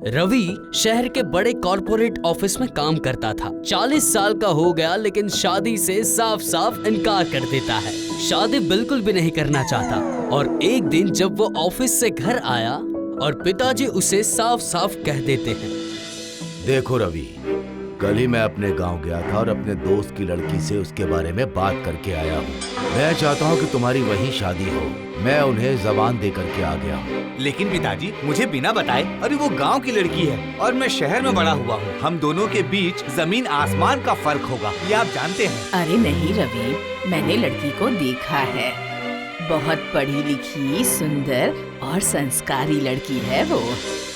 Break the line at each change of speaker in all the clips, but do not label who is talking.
रवि शहर के बड़े कॉर्पोरेट ऑफिस में काम करता था। 40 साल का हो गया लेकिन शादी से साफ साफ इनकार कर देता है। शादी बिल्कुल भी नहीं करना चाहता। और एक दिन जब वो ऑफिस से घर आया और पिताजी उसे साफ साफ कह देते हैं,
देखो रवि, कल ही मैं अपने गांव गया था और अपने दोस्त की लड़की से उसके बारे में बात करके आया हूँ। मैं चाहता हूँ कि तुम्हारी वहीं शादी हो। मैं उन्हें जबान दे करके आ गया हूँ।
लेकिन पिताजी, मुझे बिना बताए, अरे वो गांव की लड़की है और मैं शहर में बड़ा हुआ हूँ। हम दोनों के बीच जमीन आसमान का फर्क होगा, ये आप जानते हैं।
अरे नहीं रवि, मैंने लड़की को देखा है। बहुत पढ़ी लिखी, सुंदर और संस्कारी लड़की है वो।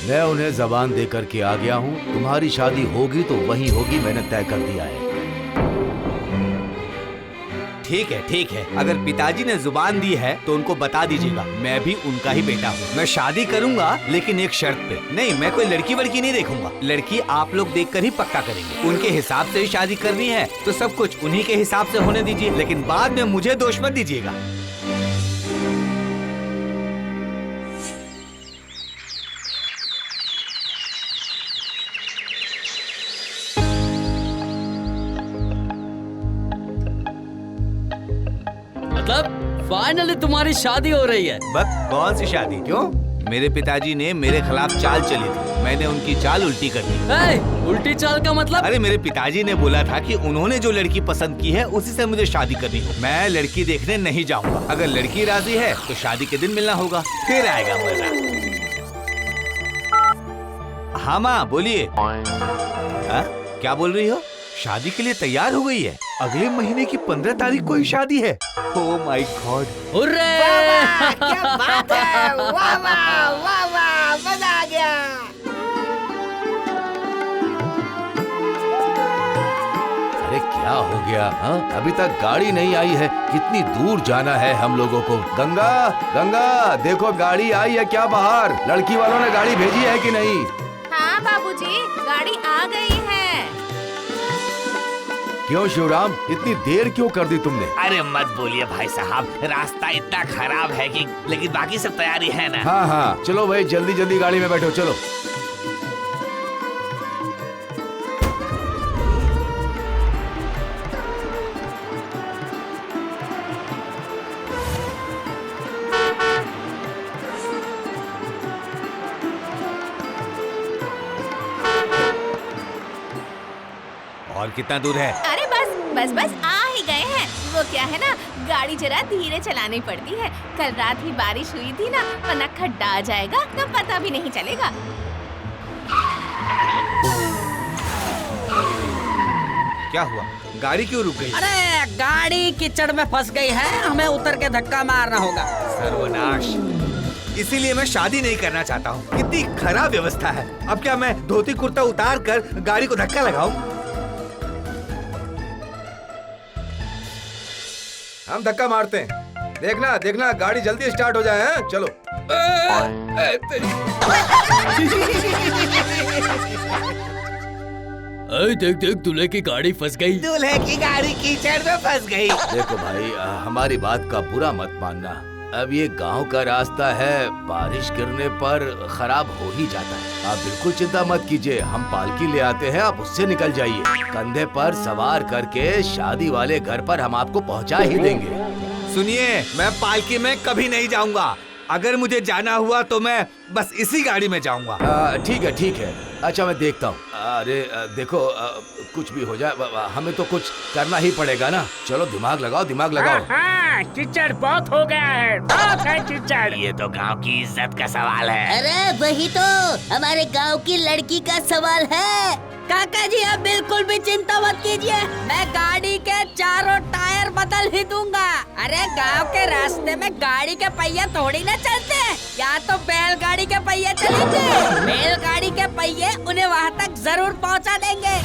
मैं उन्हें जबान दे करके आ गया हूँ। तुम्हारी शादी होगी तो वहीं होगी, मैंने तय कर दिया है।
ठीक है, ठीक है। अगर पिताजी ने जुबान दी है तो उनको बता दीजिएगा, मैं भी उनका ही बेटा हूँ। मैं शादी करूँगा लेकिन एक शर्त पे। नहीं, मैं कोई लड़की वड़की नहीं देखूंगा। लड़की आप लोग देखकर ही पक्का करेंगे। उनके हिसाब से ही शादी करनी है तो सब कुछ उन्हीं के हिसाब से होने दीजिए, लेकिन बाद में मुझे दोष मत दीजिएगा।
मतलब फाइनली तुम्हारी शादी हो रही है।
बस कौन सी शादी? क्यों? मेरे पिताजी ने मेरे खिलाफ चाल चली थी, मैंने उनकी चाल उल्टी कर दी।
उल्टी चाल का मतलब?
अरे मेरे पिताजी ने बोला था कि उन्होंने जो लड़की पसंद की है उसी से मुझे शादी करनी हो। मैं लड़की देखने नहीं जाऊंगा। अगर लड़की राजी है तो शादी के दिन मिलना होगा, फिर आएगा मजा। हाँ माँ, बोलिए। क्या बोल रही हो? शादी के लिए तैयार हो गई है? अगले महीने की 15 तारीख को ही शादी है। Oh my God!
क्या बात है! वाह वाह वाह वाह, मजा आ गया।
अरे क्या हो गया? हाँ, अभी तक गाड़ी नहीं आई है। कितनी दूर जाना है हम लोगों को? गंगा, गंगा, देखो गाड़ी आई है क्या बाहर? लड़की वालों ने गाड़ी भेजी है कि नहीं?
हाँ बाबूजी, गाड़ी आ गई है।
क्यों शिवराम, इतनी देर क्यों कर दी तुमने?
अरे मत बोलिए भाई साहब, रास्ता इतना खराब है कि, लेकिन बाकी सब तैयारी है ना।
हाँ हाँ, चलो भाई, जल्दी जल्दी गाड़ी में बैठो, चलो।
और कितना दूर है?
अरे बस बस आ ही गए हैं। वो क्या है ना, गाड़ी जरा धीरे चलानी पड़ती है। कल रात ही बारिश हुई थी ना, वरना खड्डा आ जाएगा तो पता भी नहीं चलेगा।
क्या हुआ? गाड़ी क्यों रुक गई?
अरे गाड़ी कीचड़ में फंस गई है, हमें उतर के धक्का मारना होगा।
सर्वनाश! इसीलिए मैं शादी नहीं करना चाहता हूँ। कितनी खराब व्यवस्था है। अब क्या मैं धोती कुर्ता उतार कर गाड़ी को धक्का लगाऊं?
हम धक्का मारते हैं। देखना देखना, गाड़ी जल्दी स्टार्ट हो जाए। हैं? चलो।
देख देख, दूल्हे की गाड़ी फंस गई।
दूल्हे की गाड़ी कीचड़ में फंस गई।
देखो भाई, हमारी बात का बुरा मत मानना। अब ये गांव का रास्ता है, बारिश गिरने पर खराब हो ही जाता है। आप बिल्कुल चिंता मत कीजिए, हम पालकी ले आते हैं, आप उससे निकल जाइए। कंधे पर सवार करके शादी वाले घर पर हम आपको पहुंचा ही देंगे।
सुनिए, मैं पालकी में कभी नहीं जाऊंगा। अगर मुझे जाना हुआ तो मैं बस इसी गाड़ी में जाऊंगा।
ठीक है ठीक है। अच्छा, मैं देखता हूँ। अरे देखो, कुछ भी हो जाए, हमें तो कुछ करना ही पड़ेगा ना। चलो दिमाग लगाओ, दिमाग लगाओ।
हाँ, कीचड़ बहुत हो गया है, बहुत है कीचड़।
ये तो गांव की इज्जत का सवाल है।
अरे वही तो हमारे गांव की लड़की का सवाल है।
काका जी, आप बिल्कुल भी चिंता मत कीजिए, मैं गाड़ी के चारों टायर बदल ही दूंगा। अरे गांव के रास्ते में गाड़ी के पहिए थोड़ी ना चलते हैं, या तो बैलगाड़ी के पहिए चलेंगे। बैलगाड़ी के पहिए उन्हें वहाँ तक जरूर पहुँचा देंगे।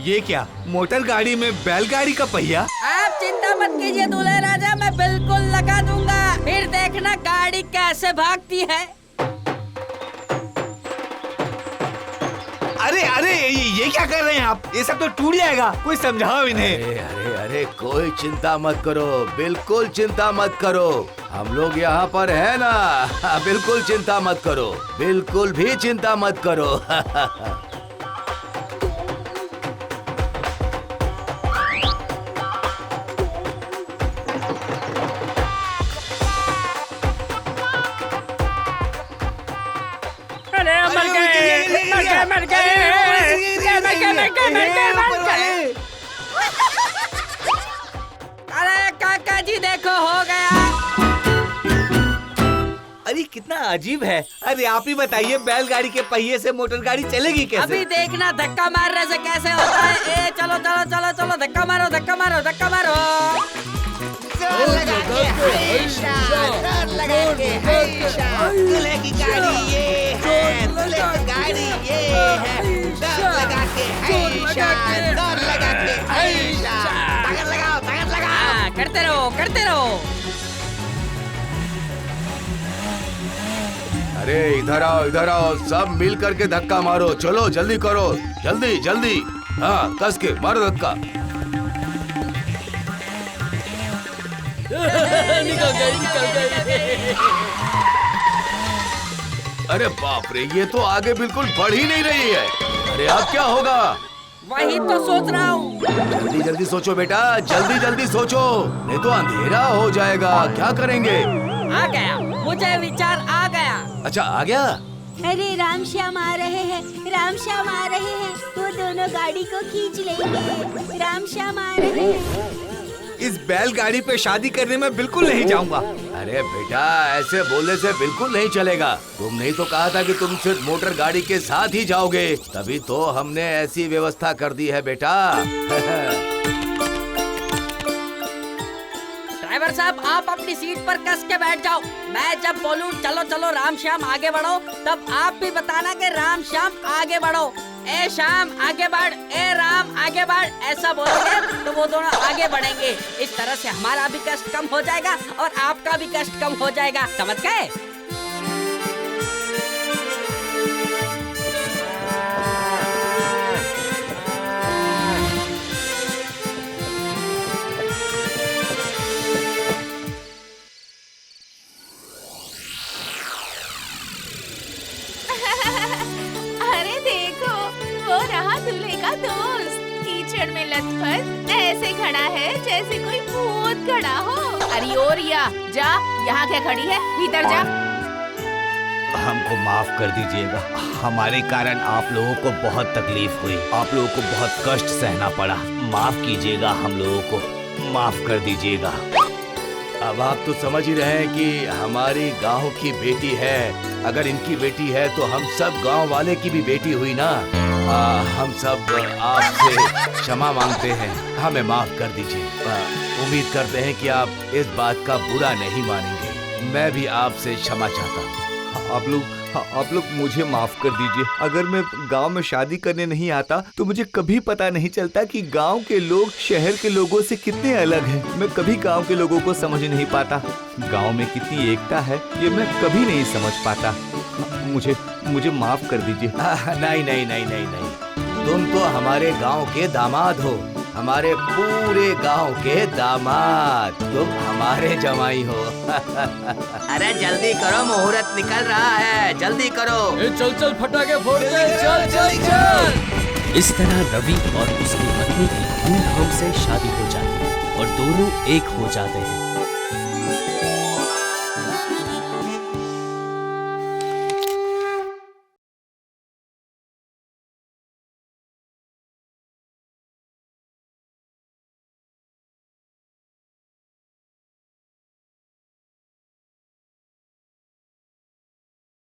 ये क्या, मोटर गाड़ी में बैलगाड़ी का पहिया?
आप चिंता मत कीजिए दूल्हे राजा, मैं बिल्कुल लगा दूंगा। फिर देखना गाड़ी कैसे भागती है।
अरे अरे अरे ये क्या कर रहे हैं आप? ये सब तो टूट जाएगा, कोई समझाओ इन्हें।
अरे अरे अरे कोई चिंता मत करो, बिल्कुल चिंता मत करो, हम लोग यहाँ पर है ना। बिल्कुल चिंता मत करो, बिल्कुल भी चिंता मत करो।
मर गए। अरे काका जी देखो हो गया।
अरे कितना अजीब है। अरे आप ही बताइए, बैलगाड़ी के पहिए से मोटर गाड़ी चलेगी कैसे?
अभी देखना धक्का मारने से कैसे होता है। ए चलो चलो चलो चलो, धक्का मारो धक्का मारो धक्का मारो।
जोर लगा के हमेशा, जोर लगा के हमेशा। दूल्हे की गाड़ी ये है, दूल्हे की गाड़ी ये है। जोर लगा के हमेशा, जोर लगा के हमेशा। ताकत लगाओ, ताकत लगाओ।
करते रहो करते रहो।
अरे इधर आओ, सब मिल करके धक्का मारो। चलो जल्दी करो, जल्दी जल्दी। हाँ कस के मारो धक्का।
निकल गई।
अरे बाप रे, ये तो आगे बिल्कुल बढ़ ही नहीं रही है। अरे अब क्या होगा?
वही तो सोच रहा हूँ।
जल्दी जल्दी सोचो बेटा, जल्दी जल्दी सोचो, नहीं तो अंधेरा हो जाएगा। क्या करेंगे?
आ गया, मुझे विचार आ गया।
अच्छा आ गया।
अरे राम श्याम आ रहे हैं, राम श्याम आ रहे हैं। वो दोनों गाड़ी को खींच लेंगे। राम श्याम आ रहे हैं।
इस बैलगाड़ी पे शादी करने में बिल्कुल नहीं जाऊंगा।
अरे बेटा ऐसे बोलने से बिल्कुल नहीं चलेगा। तुमने तो कहा था कि तुम सिर्फ मोटर गाड़ी के साथ ही जाओगे, तभी तो हमने ऐसी व्यवस्था कर दी है बेटा।
ड्राइवर साहब आप अपनी सीट पर कस के बैठ जाओ। मैं जब बोलूं चलो चलो राम श्याम आगे बढ़ो, तब आप भी बताना कि राम श्याम आगे बढ़ो। ए श्याम आगे बढ़, ए राम आगे बढ़, ऐसा बोलोगे तो वो दोनों आगे बढ़ेंगे। इस तरह से हमारा भी कष्ट कम हो जाएगा और आपका भी कष्ट कम हो जाएगा। समझ गए?
अरे देखो, वो रहा दूल्हे का दोस्त, कीचड़ में लथपथ ऐसे खड़ा है जैसे कोई भूत खड़ा हो। अरे ओ रिया, जा, यहाँ क्या खड़ी है, भीतर जा।
हमको माफ कर दीजिएगा, हमारे कारण आप लोगों को बहुत तकलीफ हुई, आप लोगों को बहुत कष्ट सहना पड़ा। माफ कीजिएगा, हम लोगों को माफ कर दीजिएगा।
अब आप तो समझ ही रहे हैं कि हमारी गांव की बेटी है। अगर इनकी बेटी है तो हम सब गांव वाले की भी बेटी हुई ना। हम सब आपसे क्षमा मांगते हैं, हमें माफ कर दीजिए। उम्मीद करते हैं कि आप इस बात का बुरा नहीं मानेंगे। मैं भी आपसे क्षमा चाहता हूँ।
आप लोग मुझे माफ कर दीजिए। अगर मैं गांव में शादी करने नहीं आता तो मुझे कभी पता नहीं चलता कि गांव के लोग शहर के लोगों से कितने अलग हैं। मैं कभी गांव के लोगों को समझ नहीं पाता। गांव में कितनी एकता है ये मैं कभी नहीं समझ पाता। मुझे माफ कर दीजिए।
नहीं नहीं नहीं नहीं नहीं, तुम तो हमारे गांव के दामाद हो, हमारे पूरे गांव के दामाद। तुम हमारे जमाई हो।
अरे जल्दी करो, मुहूर्त निकल रहा है, जल्दी करो।
चल चल फटाके फोड़ते, चल चल चल। इस तरह रवि और उसकी पत्नी की धूमधाम से शादी हो जाती है और दोनों एक हो जाते हैं।